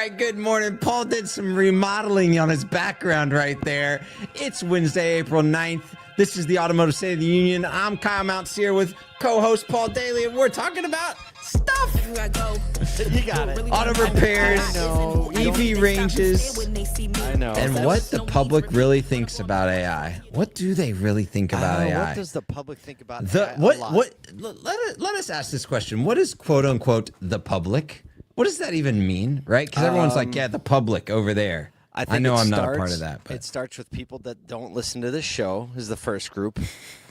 right, good morning. Paul did some remodeling on his background right there. It's Wednesday, April 9th. This is the Automotive State of the Union. I'm Kyle Mountsier with co-host Paul Daly, and we're talking about stuff. You got it. Auto repairs, EV ranges, I know. and what the public really thinks about AI. What do they really think about AI? What does the public think about The AI? what? Let us ask this question. What is quote unquote the public? What does that even mean, right? Because everyone's like, yeah, the public over there. I know I'm not a part of that. But it starts with people that don't listen to this show is the first group.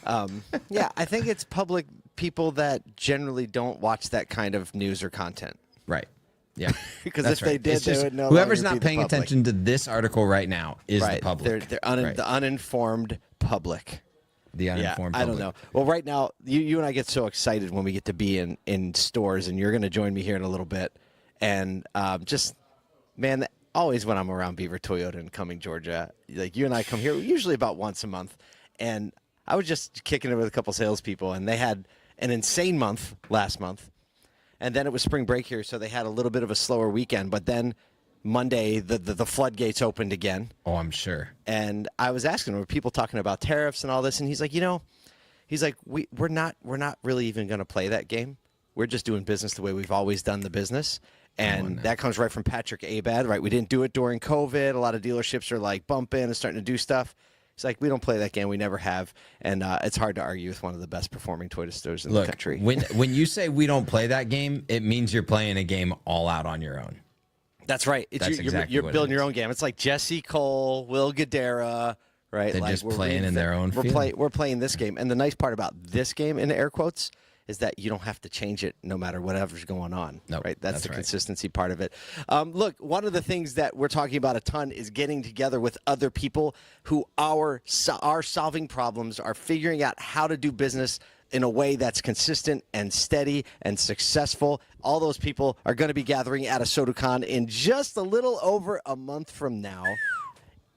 Yeah, I think it's public people that generally don't watch that kind of news or content. Right. Yeah. Because That's if they right. did, It's they just would know. whoever's not paying attention to this article right now is the public. They're Right. the uninformed public. The uninformed I public. don't know. Well, right now, you and I get so excited when we get to be in stores, and you're going to join me here in a little bit. And just, man, always when I'm around Beaver Toyota in Cumming, Georgia, like you and I come here usually about once a month. And I was just kicking it with a couple salespeople, and they had an insane month last month. And then it was spring break here, so they had a little bit of a slower weekend. But then Monday, the floodgates opened again. Oh, I'm sure. And I was asking him, were people talking about tariffs and all this? And he's like, we're not really even going to play that game. We're just doing business the way we've always done the business. And that comes right from Patrick Abad, right? We didn't do it during COVID. A lot of dealerships are like bumping and starting to do stuff. It's like, we don't play that game. We never have. And it's hard to argue with one of the best performing Toyota stores in the country. When you say we don't play that game, it means you're playing a game all out on your own. That's right. You're building your own game. It's like Jesse Cole, Will Guidara, right? They're like just playing in their own field. We're playing this game. And the nice part about this game, in air quotes, is that you don't have to change it no matter whatever's going on. Nope, right? That's the right. consistency part of it. Look, one of the things that we're talking about a ton is getting together with other people who are solving problems, are figuring out how to do business in a way that's consistent and steady and successful. All those people are going to be gathering at ASOTU CON in just a little over a month from now.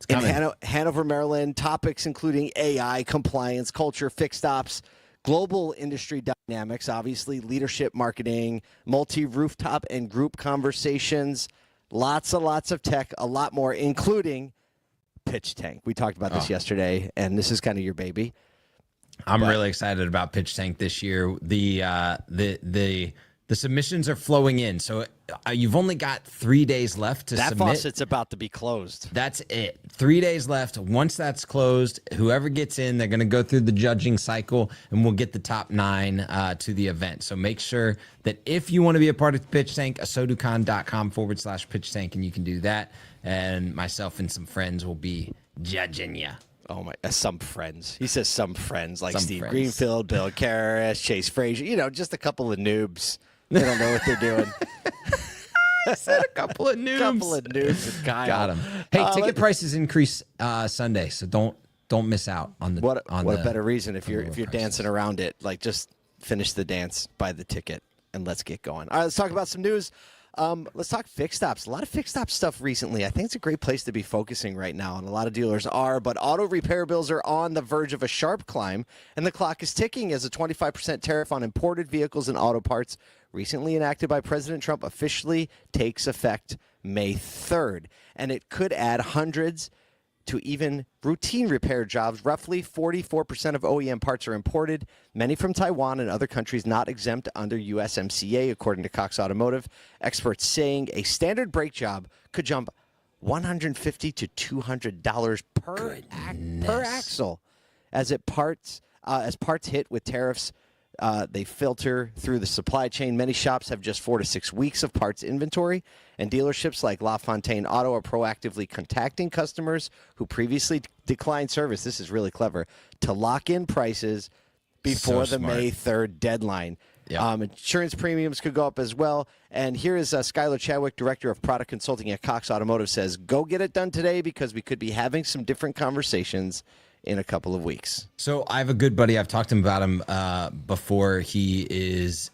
In Hanover, Maryland. Topics including AI, compliance, culture, fixed ops, global industry dynamics, obviously leadership marketing, multi-rooftop and group conversations, lots of tech, a lot more, including Pitch Tank. We talked about this yesterday, and this is kind of your baby. I'm really excited about Pitch Tank this year. The submissions are flowing in, so you've only got 3 days left to submit. That faucet's about to be closed. That's it. 3 days left. Once that's closed, whoever gets in, they're going to go through the judging cycle, and we'll get the top 9 to the event. So make sure that if you want to be a part of Pitch Tank, asotucon.com/Pitch Tank, and you can do that. And myself and some friends will be judging you. Oh my! Some friends. He says some friends, like Some Steve friends. Greenfield, Bill Karras, Chase Frazier. Just a couple of noobs. They don't know what they're doing. I said a couple of noobs. Couple of noobs with Kyle. Got him. Hey, ticket prices increase Sunday, so don't miss out on the. What a better reason if you're dancing around it. Like, just finish the dance, buy the ticket, and let's get going. All right, let's talk about some news. Let's talk fixed ops. A lot of fixed ops stuff recently. I think it's a great place to be focusing right now, and a lot of dealers are. But auto repair bills are on the verge of a sharp climb, and the clock is ticking as a 25% tariff on imported vehicles and auto parts, recently enacted by President Trump, officially takes effect May 3rd. And it could add hundreds to even routine repair jobs. Roughly 44% of OEM parts are imported, many from Taiwan and other countries not exempt under USMCA, according to Cox Automotive. Experts saying a standard brake job could jump $150 to $200 per axle as parts hit with tariffs. They filter through the supply chain. Many shops have just 4 to 6 weeks of parts inventory, and dealerships like LaFontaine Auto are proactively contacting customers who previously declined service. This is really clever, to lock in prices before the May 3rd deadline. Yep. Insurance premiums could go up as well. And here is Skylar Chadwick, Director of Product Consulting at Cox Automotive, says, go get it done today because we could be having some different conversations in a couple of weeks. So I have a good buddy. I've talked to him about him before. He is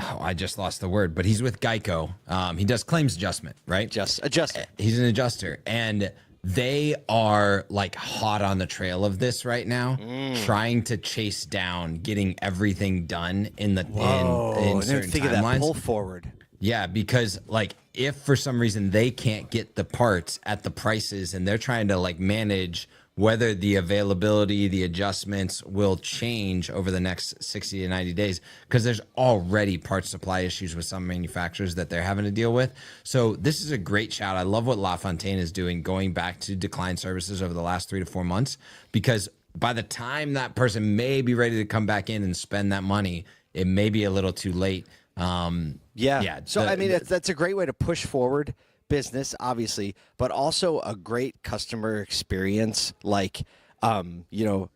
I just lost the word, but he's with Geico. He does claims adjustment, right? Adjusting. He's an adjuster, and they are like hot on the trail of this right now, trying to chase down getting everything done in the in certain think timelines. of that pull forward. Yeah, because like if for some reason they can't get the parts at the prices and they're trying to like manage whether the availability, the adjustments will change over the next 60 to 90 days, because there's already parts supply issues with some manufacturers that they're having to deal with. So this is a great shout. I love what LaFontaine is doing, going back to declined services over the last 3 to 4 months, because by the time that person may be ready to come back in and spend that money, it may be a little too late. Yeah. So, I mean, that's a great way to push forward business, obviously, but also a great customer experience. Like,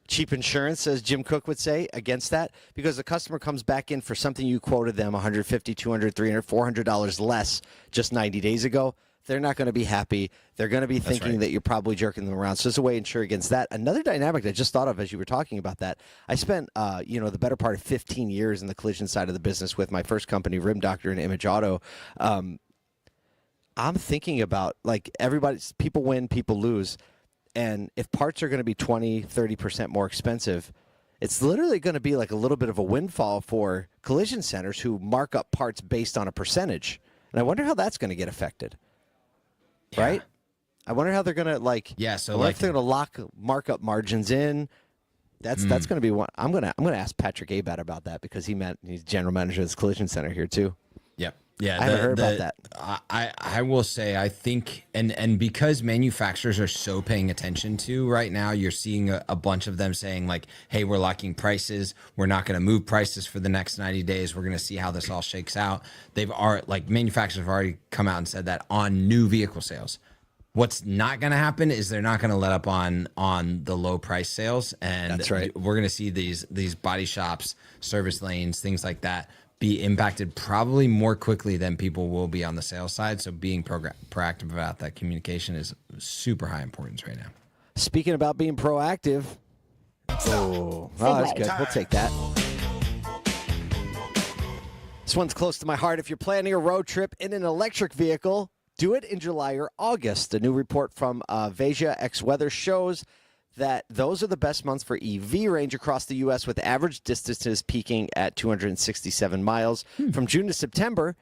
cheap insurance, as Jim Cook would say, against that, because the customer comes back in for something you quoted them $150, $200, $300, $400 less just 90 days ago. They're not going to be happy. They're going to be thinking that you're probably jerking them around. So there's a way to insure against that. Another dynamic that I just thought of as you were talking about that, I spent, the better part of 15 years in the collision side of the business with my first company, Rim Doctor and Image Auto. I'm thinking about, like, people win, people lose. And if parts are going to be 20, 30% more expensive, it's literally going to be like a little bit of a windfall for collision centers who mark up parts based on a percentage. And I wonder how that's going to get affected. Yeah. Right? I wonder how they're going to if they're going to lock markup margins in. That's going to be one. I'm going to ask Patrick Abad about that, because he's general manager of this collision center here too. Yep. Yeah, I haven't heard about that. I will say, I think, and because manufacturers are so paying attention to right now, you're seeing a bunch of them saying like, hey, we're locking prices. We're not going to move prices for the next 90 days. We're going to see how this all shakes out. Manufacturers have already come out and said that on new vehicle sales. What's not going to happen is they're not going to let up on the low price sales. And that's right. We're going to see these body shops, service lanes, things like that be impacted probably more quickly than people will be on the sales side. So being proactive about that communication is super high importance right now. Speaking about being proactive. Oh, that's good. We'll take that. This one's close to my heart. If you're planning a road trip in an electric vehicle, do it in July or August. A new report from Veja X-Weather shows that those are the best months for EV range across the U.S., with average distances peaking at 267 miles. From June to September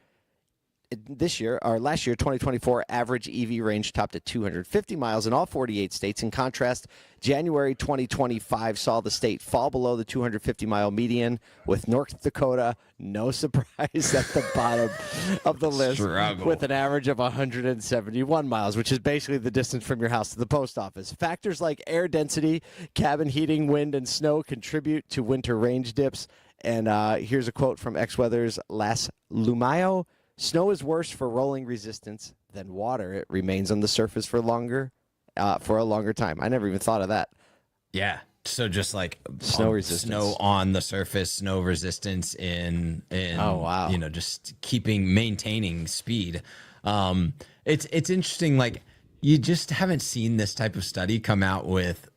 last year, 2024, average EV range topped at 250 miles in all 48 states. In contrast, January 2025 saw the state fall below the 250-mile median, with North Dakota, no surprise, at the bottom of the list, with an average of 171 miles, which is basically the distance from your house to the post office. Factors like air density, cabin heating, wind, and snow contribute to winter range dips. And here's a quote from X-Weather's Las Lumayo. Snow is worse for rolling resistance than water. It remains on the surface for a longer time. I never even thought of that. Yeah. So just like snow resistance, snow on the surface, snow resistance in oh wow, just maintaining speed. It's interesting. Like, you just haven't seen this type of study come out with,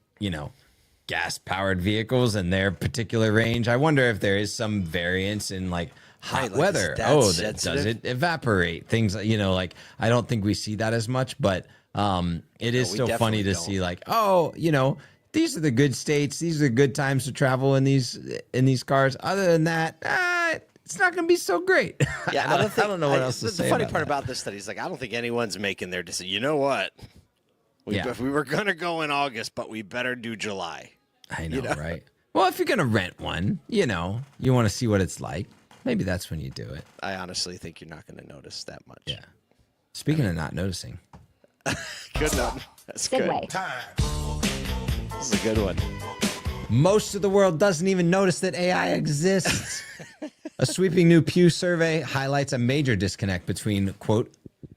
gas powered vehicles and their particular range. I wonder if there is some variance in like hot weather. Does it evaporate? Things like I don't think we see that as much, but it is still funny to see like, these are the good states. These are the good times to travel in these cars. Other than that, it's not going to be so great. Yeah, I don't know what else to say. The funny part about this study is like, I don't think anyone's making their decision. You know what? If we were going to go in August, but we better do July. I know, right? Well, if you're going to rent one, you want to see what it's like. Maybe that's when you do it. I honestly think you're not going to notice that much. Yeah. Speaking of not noticing. Good one. That's good. This is a good one. Most of the world doesn't even notice that AI exists. A sweeping new Pew survey highlights a major disconnect between, quote,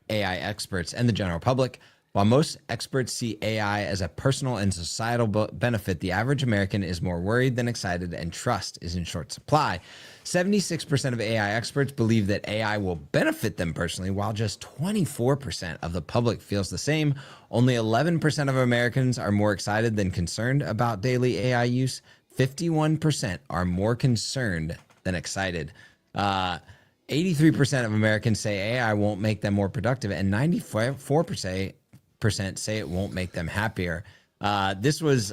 AI experts and the general public. While most experts see AI as a personal and societal benefit, the average American is more worried than excited, and trust is in short supply. 76% of AI experts believe that AI will benefit them personally, while just 24% of the public feels the same. Only 11% of Americans are more excited than concerned about daily AI use. 51% are more concerned than excited. 83% of Americans say AI won't make them more productive, and 94% say it won't make them happier. This was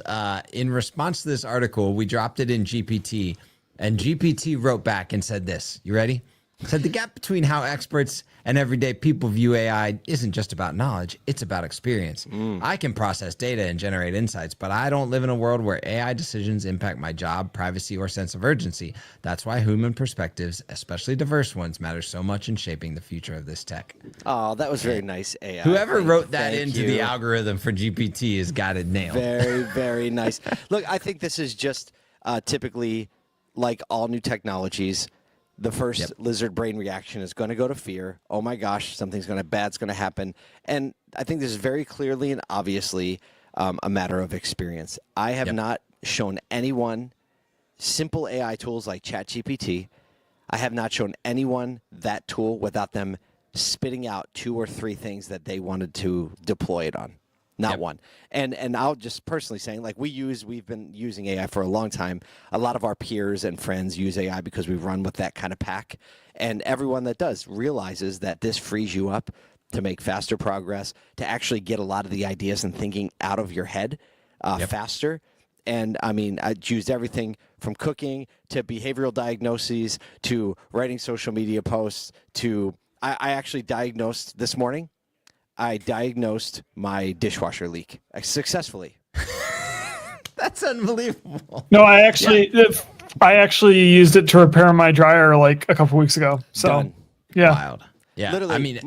in response to this article. We dropped it in GPT, and GPT wrote back and said this. You ready? said the gap between how experts and everyday people view AI isn't just about knowledge, it's about experience. I can process data and generate insights, but I don't live in a world where AI decisions impact my job, privacy, or sense of urgency. That's why human perspectives, especially diverse ones, matter so much in shaping the future of this tech. Oh, that was very nice, AI. Whoever wrote that Thank into you. the algorithm for GPT has got it nailed. Very, very nice. Look, I think this is just typically like all new technologies. The first lizard brain reaction is going to go to fear. Oh my gosh, bad's going to happen. And I think this is very clearly and obviously a matter of experience. I have not shown anyone simple AI tools like ChatGPT. I have not shown anyone that tool without them spitting out 2 or 3 things that they wanted to deploy it on. Not one. And I'll just personally saying, like, we've been using AI for a long time. A lot of our peers and friends use AI because we run with that kind of pack. And everyone that does realizes that this frees you up to make faster progress, to actually get a lot of the ideas and thinking out of your head faster. And I mean, I used everything from cooking to behavioral diagnoses to writing social media posts to I actually diagnosed this morning. I diagnosed my dishwasher leak successfully. That's unbelievable. No, I actually used it to repair my dryer like a couple weeks ago. So, Done. yeah. Wild. Yeah. Literally, I mean,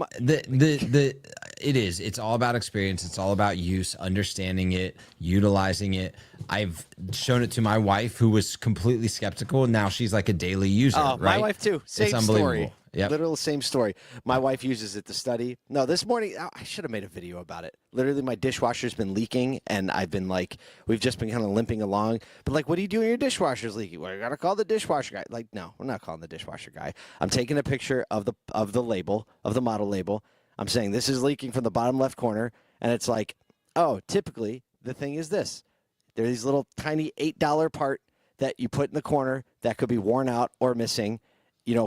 it's all about experience. It's all about use, understanding it, utilizing it. I've shown it to my wife, who was completely skeptical. Now she's like a daily user. Oh, right? my wife too. Same it's unbelievable. story. Yep. Literal same story. My wife uses it to study. No, this morning I should have made a video about it. Literally, my dishwasher's been leaking, and I've been like, we've just been kind of limping along. But like, what do you do when your dishwasher's leaking? Well, you gotta call the dishwasher guy. Like, no, we're not calling the dishwasher guy. I'm taking a picture of the label, of the model label. I'm saying this is leaking from the bottom left corner, and it's like, oh, typically the thing is this. There are these little tiny $8 part that you put in the corner that could be worn out or missing,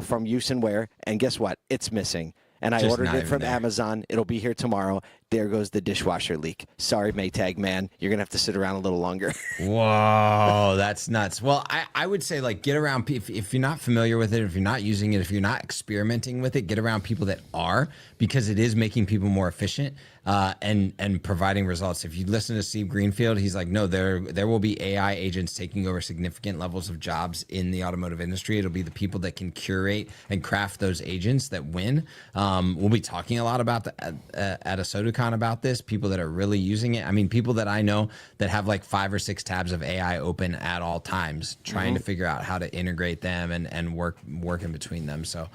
from use and wear. And guess what? It's missing. And I Just ordered not it even from there. Amazon. It'll be here tomorrow. There goes the dishwasher leak. Sorry, Maytag man. You're going to have to sit around a little longer. Whoa, that's nuts. Well, I would say, like, get around if you're not familiar with it, if you're not using it, if you're not experimenting with it, get around people that are, because it is making people more efficient and providing results. If you listen to Steve Greenfield, he's like, no, there will be AI agents taking over significant levels of jobs in the automotive industry. It'll be the people that can curate and craft those agents that win. We'll be talking a lot about at ASOTU CON about this, people that are really using it. I mean, people that I know that have like 5 or 6 tabs of AI open at all times, trying to figure out how to integrate them and work in between them. So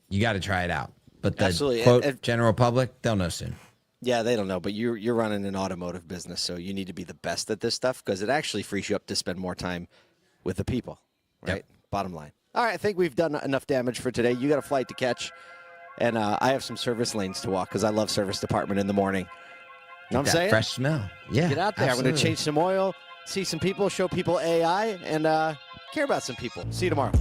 you got to try it out. But the Absolutely. quote general public, they'll know soon. Yeah, they don't know, but you're running an automotive business, so you need to be the best at this stuff because it actually frees you up to spend more time with the people, right? Yep. Bottom line. All right, I think we've done enough damage for today. You got a flight to catch, and I have some service lanes to walk because I love service department in the morning. You know what I'm That saying? fresh smell. Yeah. Get out there. I'm going absolutely. to change some oil, see some people, show people AI, and care about some people. See you tomorrow.